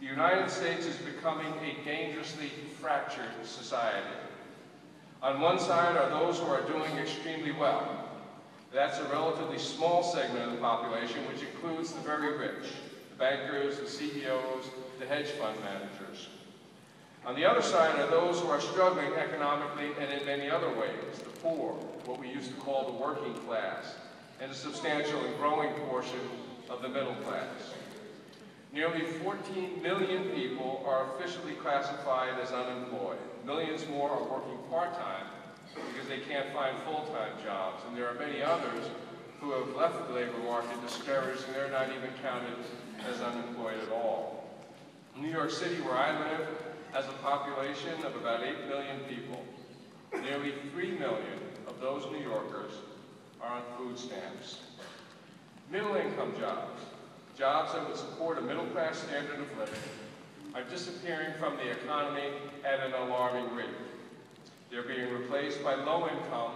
The United States is becoming a dangerously fractured society. On one side are those who are doing extremely well. That's a relatively small segment of the population, which includes the very rich, the bankers, the CEOs, the hedge fund managers. On the other side are those who are struggling economically and in many other ways, the poor, what we used to call the working class, and a substantial and growing portion of the middle class. Nearly 14 million people are officially classified as unemployed. Millions more are working part-time because they can't find full-time jobs, and there are many others who have left the labor market discouraged, and they're not even counted as unemployed at all. New York City, where I live, has a population of about 8 million people. Nearly 3 million of those New Yorkers are on food stamps. Middle-income jobs, jobs that would support a middle-class standard of living, are disappearing from the economy at an alarming rate. They're being replaced by low-income,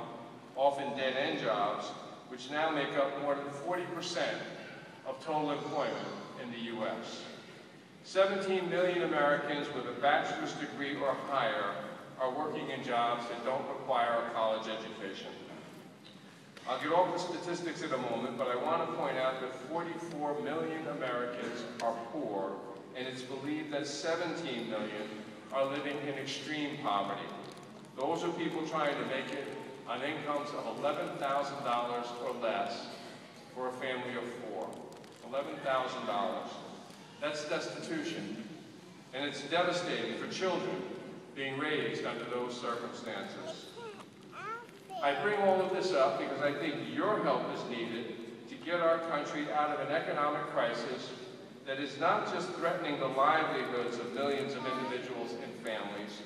often dead-end jobs, which now make up more than 40% of total employment in the U.S. 17 million Americans with a bachelor's degree or higher are working in jobs that don't require a college education. I'll get off the statistics in a moment, but I want to point out that 44 million Americans are poor, and it's believed that 17 million are living in extreme poverty. Those are people trying to make it on incomes of $11,000 or less for a family of four. $11,000. That's destitution, and it's devastating for children being raised under those circumstances. I bring all of this up because I think your help is needed to get our country out of an economic crisis that is not just threatening the livelihoods of millions of individuals and families,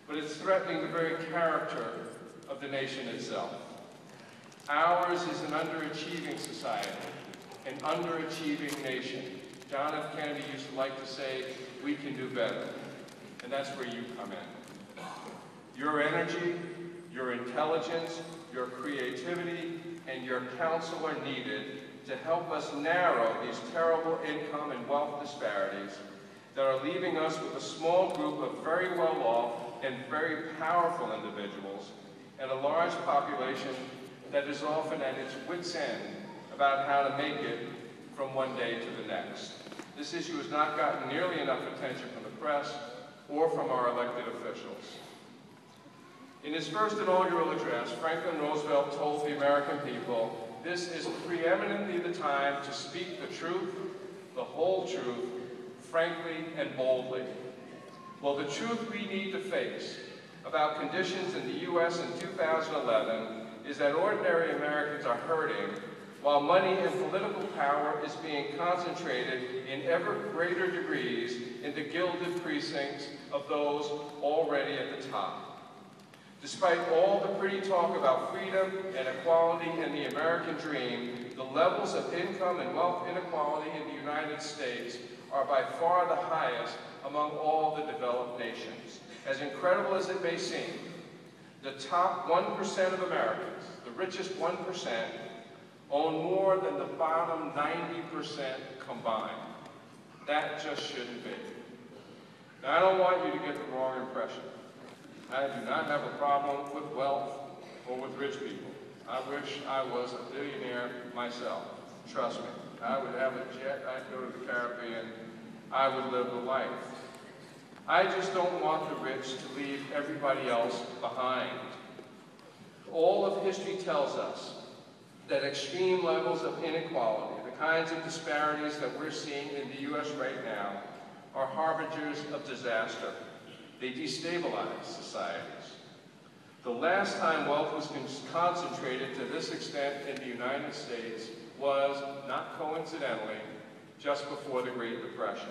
but it's threatening the very character of the nation itself. Ours is an underachieving society, an underachieving nation. John F. Kennedy used to like to say, we can do better, and that's where you come in. Your energy, your intelligence, your creativity, and your counsel are needed to help us narrow these terrible income and wealth disparities that are leaving us with a small group of very well-off and very powerful individuals and a large population that is often at its wit's end about how to make it from one day to the next. This issue has not gotten nearly enough attention from the press or from our elected officials. In his first inaugural address, Franklin Roosevelt told the American people, "This is preeminently the time to speak the truth, the whole truth, frankly and boldly." Well, the truth we need to face about conditions in the U.S. in 2011 is that ordinary Americans are hurting while money and political power is being concentrated in ever greater degrees in the gilded precincts of those already at the top. Despite all the pretty talk about freedom and equality and the American dream, the levels of income and wealth inequality in the United States are by far the highest among all the developed nations. As incredible as it may seem, the top 1% of Americans, the richest 1%, own more than the bottom 90% combined. That just shouldn't be. Now, I don't want you to get the wrong impression. I do not have a problem with wealth or with rich people. I wish I was a billionaire myself. Trust me. I would have a jet, I'd go to the Caribbean, I would live the life. I just don't want the rich to leave everybody else behind. All of history tells us that extreme levels of inequality, the kinds of disparities that we're seeing in the U.S. right now, are harbingers of disaster. They destabilize societies. The last time wealth was concentrated to this extent in the United States was, not coincidentally, just before the Great Depression.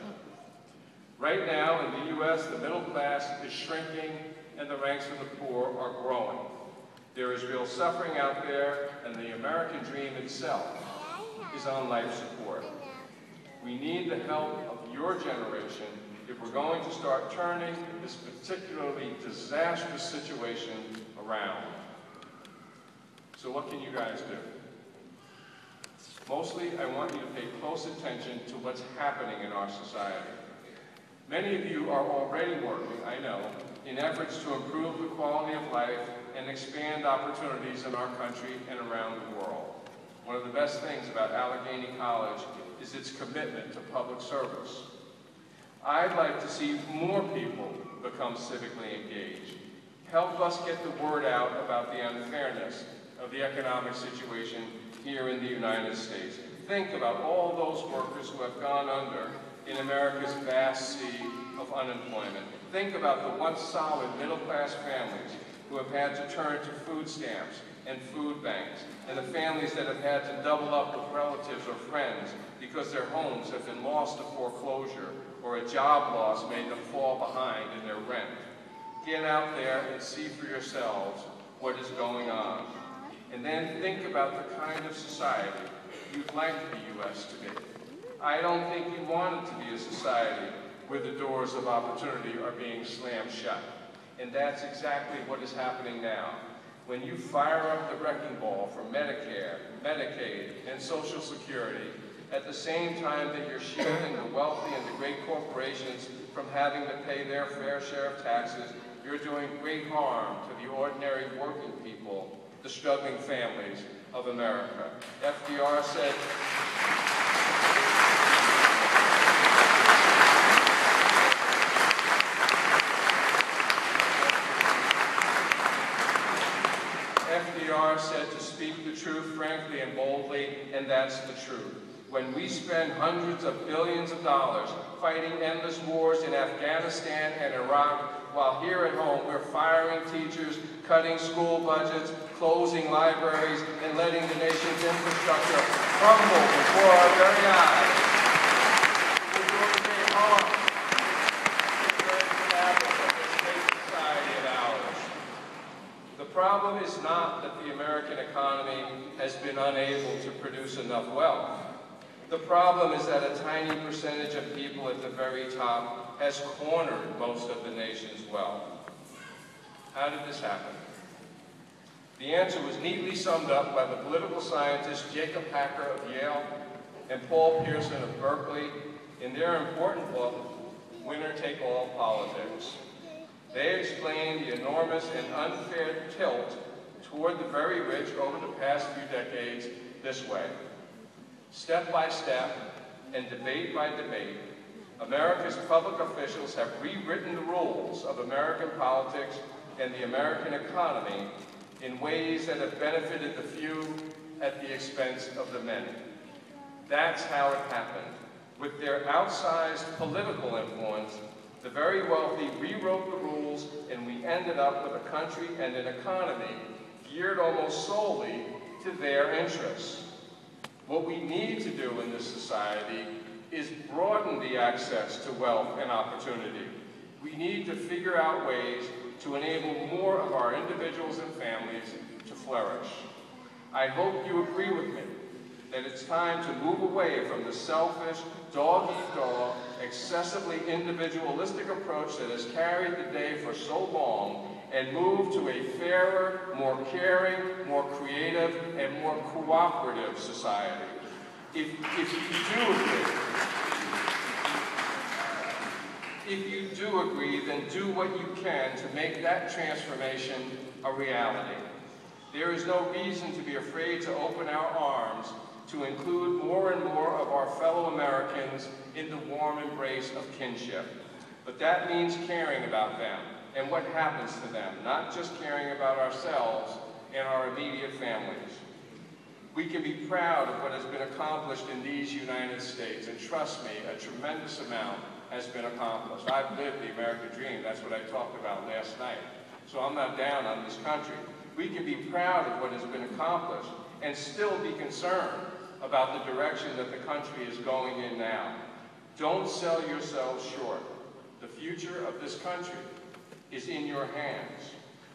Right now in the U.S., the middle class is shrinking and the ranks of the poor are growing. There is real suffering out there, and the American dream itself is on life support. We need the help of your generation if we're going to start turning this particularly disastrous situation around. So what can you guys do? Mostly, I want you to pay close attention to what's happening in our society. Many of you are already working, I know, in efforts to improve the quality of life and expand opportunities in our country and around the world. One of the best things about Allegheny College is its commitment to public service. I'd like to see more people become civically engaged. Help us get the word out about the unfairness of the economic situation here in the United States. Think about all those workers who have gone under in America's vast sea of unemployment. Think about the once solid middle-class families who have had to turn to food stamps and food banks, and the families that have had to double up with relatives or friends because their homes have been lost to foreclosure or a job loss made them fall behind in their rent. Get out there and see for yourselves what is going on. And then think about the kind of society you'd like the U.S. to be. I don't think you want it to be a society where the doors of opportunity are being slammed shut. And that's exactly what is happening now. When you fire up the wrecking ball for Medicare, Medicaid, and Social Security, at the same time that you're shielding the wealthy and the great corporations from having to pay their fair share of taxes, you're doing great harm to the ordinary working people, the struggling families of America. FDR said, to speak the truth frankly and boldly, and that's the truth. When we spend hundreds of billions of dollars fighting endless wars in Afghanistan and Iraq, while here at home we're firing teachers, cutting school budgets, closing libraries, and letting the nation's infrastructure crumble before our very eyes, we're doing great harm to the very fabric of this great society of ours. The problem is not that the American economy has been unable to produce enough wealth. The problem is that a tiny percentage of people at the very top has cornered most of the nation's wealth. How did this happen? The answer was neatly summed up by the political scientists Jacob Hacker of Yale and Paul Pearson of Berkeley in their important book, Winner-Take-All Politics. They explain the enormous and unfair tilt toward the very rich over the past few decades this way. Step by step and debate by debate, America's public officials have rewritten the rules of American politics and the American economy in ways that have benefited the few at the expense of the many. That's how it happened. With their outsized political influence, the very wealthy rewrote the rules, and we ended up with a country and an economy geared almost solely to their interests. What we need to do in this society is broaden the access to wealth and opportunity. We need to figure out ways to enable more of our individuals and families to flourish. I hope you agree with me that it's time to move away from the selfish, dog-eat-dog, excessively individualistic approach that has carried the day for so long and move to a fairer, more caring, more creative, and more cooperative society. If you do agree, then do what you can to make that transformation a reality. There is no reason to be afraid to open our arms to include more and more of our fellow Americans in the warm embrace of kinship. But that means caring about them and what happens to them, not just caring about ourselves and our immediate families. We can be proud of what has been accomplished in these United States, and trust me, a tremendous amount has been accomplished. I've lived the American dream. That's what I talked about last night. So I'm not down on this country. We can be proud of what has been accomplished and still be concerned about the direction that the country is going in now. Don't sell yourselves short. The future of this country is in your hands.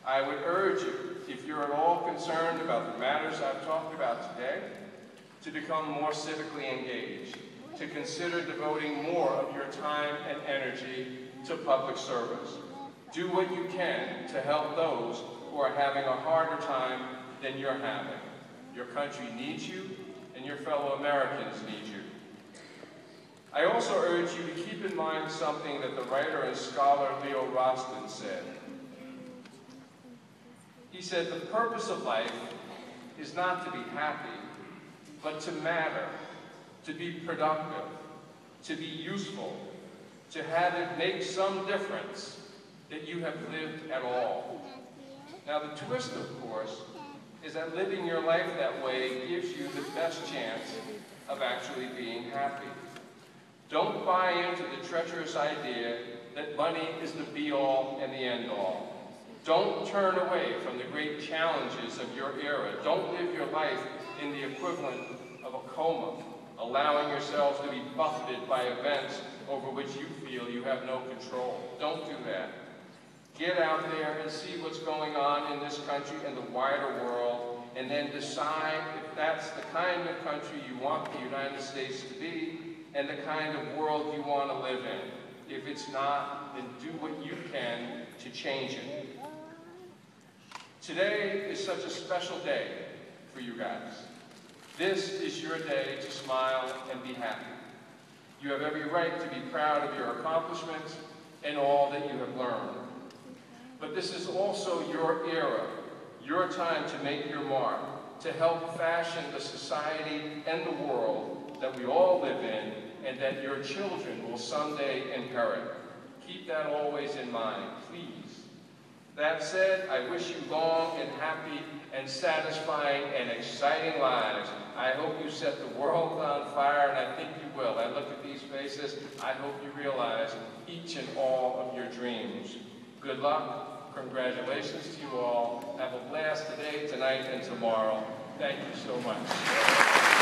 I would urge you, if you're at all concerned about the matters I've talked about today, to become more civically engaged, to consider devoting more of your time and energy to public service. Do what you can to help those who are having a harder time than you're having. Your country needs you, and your fellow Americans need you. I also urge you to keep in mind something that the writer and scholar Leo Rostin said. He said, the purpose of life is not to be happy, but to matter, to be productive, to be useful, to have it make some difference that you have lived at all. Now the twist, of course, is that living your life that way gives you the best chance of actually being happy. Don't buy into the treacherous idea that money is the be-all and the end-all. Don't turn away from the great challenges of your era. Don't live your life in the equivalent of a coma, allowing yourselves to be buffeted by events over which you feel you have no control. Don't do that. Get out there and see what's going on in this country and the wider world, and then decide if that's the kind of country you want the United States to be and the kind of world you want to live in. If it's not, then do what you can to change it. Today is such a special day for you guys. This is your day to smile and be happy. You have every right to be proud of your accomplishments and all that you have learned. But this is also your era, your time to make your mark, to help fashion the society and the world that we all live in and that your children will someday inherit. Keep that always in mind, please. That said, I wish you long and happy and satisfying and exciting lives. I hope you set the world on fire, and I think you will. I look at these faces, I hope you realize each and all of your dreams. Good luck, congratulations to you all. Have a blast today, tonight, and tomorrow. Thank you so much.